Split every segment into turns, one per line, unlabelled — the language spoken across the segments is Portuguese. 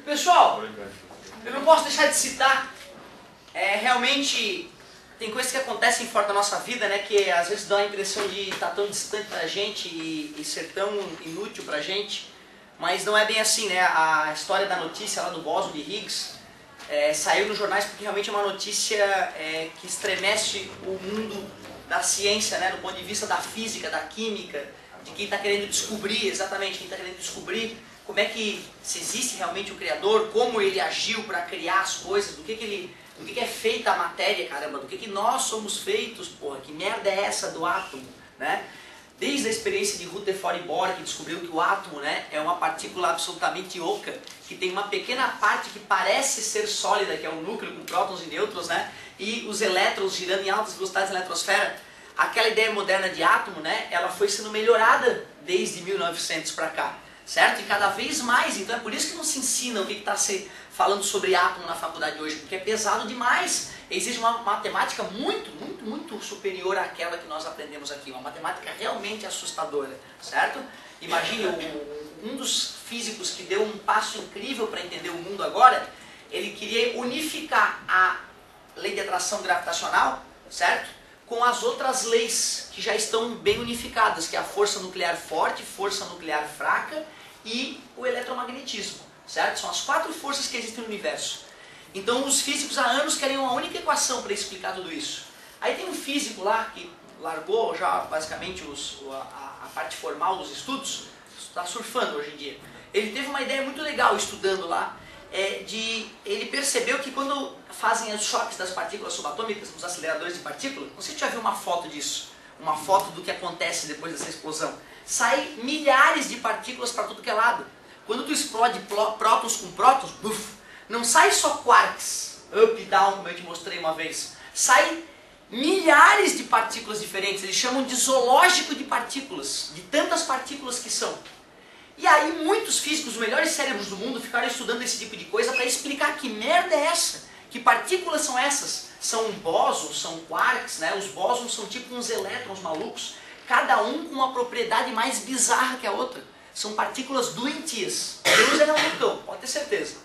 Pessoal, eu não posso deixar de citar, realmente tem coisas que acontecem fora da nossa vida, né, que às vezes dá a impressão de estar tão distante da gente e ser tão inútil pra gente, mas não é bem assim, né? A história da notícia lá do bóson de Higgs saiu nos jornais porque realmente é uma notícia que estremece o mundo da ciência, né, do ponto de vista da física, da química, de quem está querendo descobrir, exatamente, quem está querendo descobrir como é que, se existe realmente o Criador, como ele agiu para criar as coisas, do que é feita a matéria, caramba, do que nós somos feitos, porra, que merda é essa do átomo, né? Desde a experiência de Rutherford Bohr, que descobriu que o átomo, né, é uma partícula absolutamente oca, que tem uma pequena parte que parece ser sólida, que é o núcleo com prótons e nêutrons, né, e os elétrons girando em altas velocidades na eletrosfera. Aquela ideia moderna de átomo, né, ela foi sendo melhorada desde 1900 para cá, certo? E cada vez mais, então é por isso que não se ensina o que está se falando sobre átomo na faculdade hoje, porque é pesado demais. Existe uma matemática muito superior àquela que nós aprendemos aqui, uma matemática realmente assustadora, certo? Imagine, um dos físicos que deu um passo incrível para entender o mundo agora, ele queria unificar a lei de atração gravitacional, certo? Com as outras leis que já estão bem unificadas, que é a força nuclear forte, força nuclear fraca e o eletromagnetismo, certo? São as 4 forças que existem no universo. Então os físicos há anos querem uma única equação para explicar tudo isso. Aí tem um físico lá que largou já basicamente a parte formal dos estudos, está surfando hoje em dia. Ele teve uma ideia muito legal estudando lá, ele percebeu que quando fazem os choques das partículas subatômicas nos aceleradores de partículas, não sei se você já viu uma foto disso, uma foto do que acontece depois dessa explosão, sai milhares de partículas para tudo que é lado. Quando tu explode prótons com prótons, não sai só quarks, up e down, como eu te mostrei uma vez, sai milhares de partículas diferentes, eles chamam de zoológico de partículas, de tantas partículas que são. E aí muitos físicos, os melhores cérebros do mundo, ficaram estudando esse tipo de coisa para explicar que merda é essa, que partículas são essas. São bósons, são quarks, né? Os bósons são tipo uns elétrons malucos, cada um com uma propriedade mais bizarra que a outra. São partículas doentias. Deus é um cão, pode ter certeza.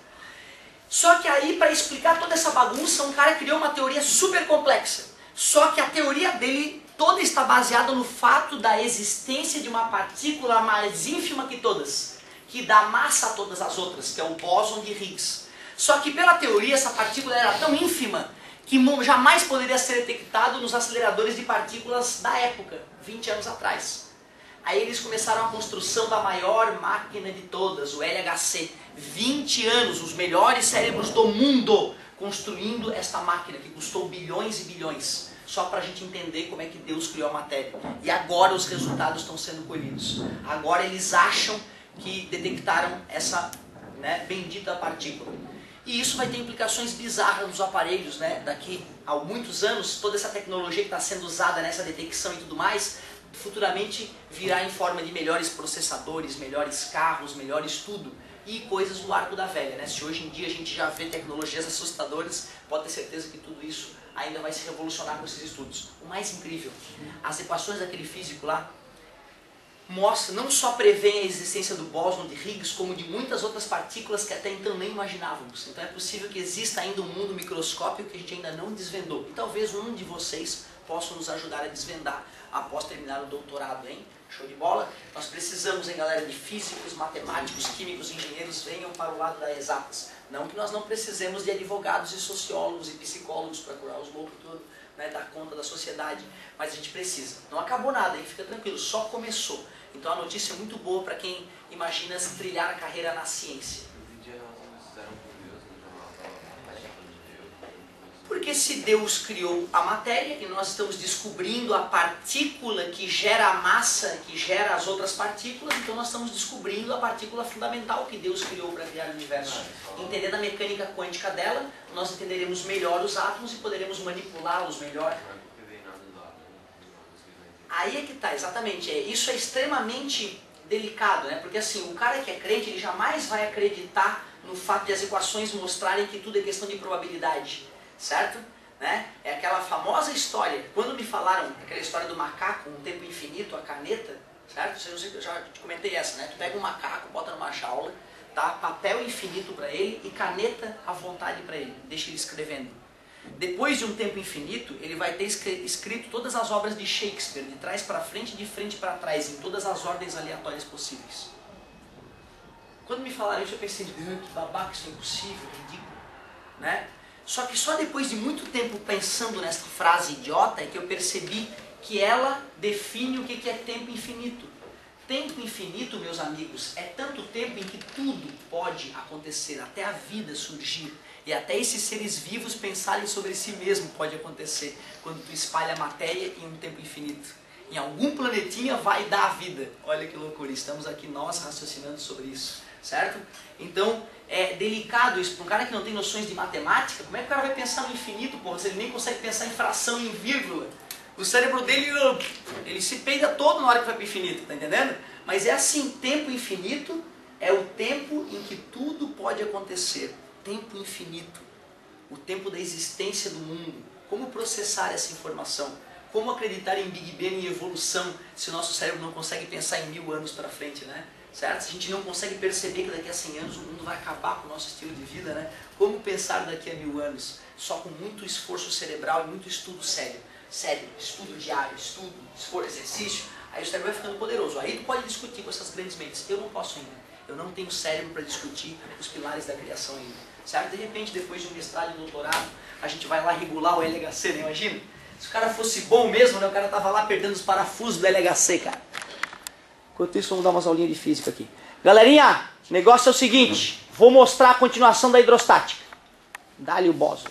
Só que aí, para explicar toda essa bagunça, um cara criou uma teoria super complexa. Só que a teoria dele toda está baseada no fato da existência de uma partícula mais ínfima que todas, que dá massa a todas as outras, que é o bóson de Higgs. Só que pela teoria essa partícula era tão ínfima que jamais poderia ser detectado nos aceleradores de partículas da época, 20 anos atrás. Aí eles começaram a construção da maior máquina de todas, o LHC. 20 anos, os melhores cérebros do mundo construindo esta máquina que custou bilhões e bilhões, só para a gente entender como é que Deus criou a matéria. E agora os resultados estão sendo colhidos. Agora eles acham que detectaram essa, né, bendita partícula. E isso vai ter implicações bizarras nos aparelhos, né? Daqui a muitos anos, toda essa tecnologia que está sendo usada nessa detecção e tudo mais, futuramente virá em forma de melhores processadores, melhores carros, melhores tudo. E coisas do arco da velha, né? Se hoje em dia a gente já vê tecnologias assustadoras, pode ter certeza que tudo isso ainda vai se revolucionar com esses estudos. O mais incrível, as equações daquele físico lá mostram, não só prevêem a existência do bóson de Higgs, como de muitas outras partículas que até então nem imaginávamos. Então é possível que exista ainda um mundo microscópico que a gente ainda não desvendou. E talvez um de vocês possa nos ajudar a desvendar após terminar o doutorado, hein? Show de bola? Nós precisamos, hein, galera, de físicos, matemáticos, químicos, engenheiros, venham para o lado das exatas. Não que nós não precisemos de advogados e sociólogos e psicólogos para curar os loucos todos, né, dar conta da sociedade, mas a gente precisa. Não acabou nada, hein? Fica tranquilo, só começou. Então a notícia é muito boa para quem imagina se trilhar a carreira na ciência. Porque se Deus criou a matéria e nós estamos descobrindo a partícula que gera a massa, que gera as outras partículas, então nós estamos descobrindo a partícula fundamental que Deus criou para criar o universo. Entendendo a mecânica quântica dela, nós entenderemos melhor os átomos e poderemos manipulá-los melhor. Aí é que está, exatamente. Isso é extremamente delicado, né? Porque assim, o cara que é crente, ele jamais vai acreditar no fato de as equações mostrarem que tudo é questão de probabilidade. Certo? Né? É aquela famosa história, quando me falaram aquela história do macaco, um tempo infinito, a caneta, certo? Eu já te comentei essa, né? Tu pega um macaco, bota numa jaula, dá papel infinito para ele e caneta à vontade para ele, deixa ele escrevendo. Depois de um tempo infinito, ele vai ter escrito todas as obras de Shakespeare, de trás para frente, de frente para trás, em todas as ordens aleatórias possíveis. Quando me falaram isso, eu pensei, que babaca, isso é impossível, ridículo, né? Só que só depois de muito tempo pensando nessa frase idiota é que eu percebi que ela define o que é tempo infinito. Tempo infinito, meus amigos, é tanto tempo em que tudo pode acontecer, até a vida surgir. E até esses seres vivos pensarem sobre si mesmo pode acontecer quando tu espalha a matéria em um tempo infinito. Em algum planetinha vai dar a vida. Olha que loucura, estamos aqui nós raciocinando sobre isso, certo? Então é delicado isso. Para um cara que não tem noções de matemática, como é que o cara vai pensar no infinito, porra, se ele nem consegue pensar em fração, em vírgula? O cérebro dele, ele se peida todo na hora que vai para o infinito, tá entendendo? Mas é assim, tempo infinito é o tempo em que tudo pode acontecer. Tempo infinito, o tempo da existência do mundo. Como processar essa informação? Como acreditar em Big Bang e evolução se o nosso cérebro não consegue pensar em 1000 anos para frente, né? Certo? Se a gente não consegue perceber que daqui a 100 anos o mundo vai acabar com o nosso estilo de vida, né? Como pensar daqui a 1000 anos? Só com muito esforço cerebral e muito estudo sério. Sério, estudo diário, estudo, esforço, exercício. Aí o cérebro vai ficando poderoso. Aí tu pode discutir com essas grandes mentes. Eu não posso ainda. Eu não tenho cérebro para discutir os pilares da criação ainda. Certo? De repente, depois de um mestrado e um doutorado, a gente vai lá regular o LHC, né? Imagina? Se o cara fosse bom mesmo, né? O cara tava lá perdendo os parafusos do LHC, cara. Enquanto isso, vamos dar umas aulinhas de física aqui. Galerinha, o negócio é o seguinte. Vou mostrar a continuação da hidrostática. Dá-lhe o bóson.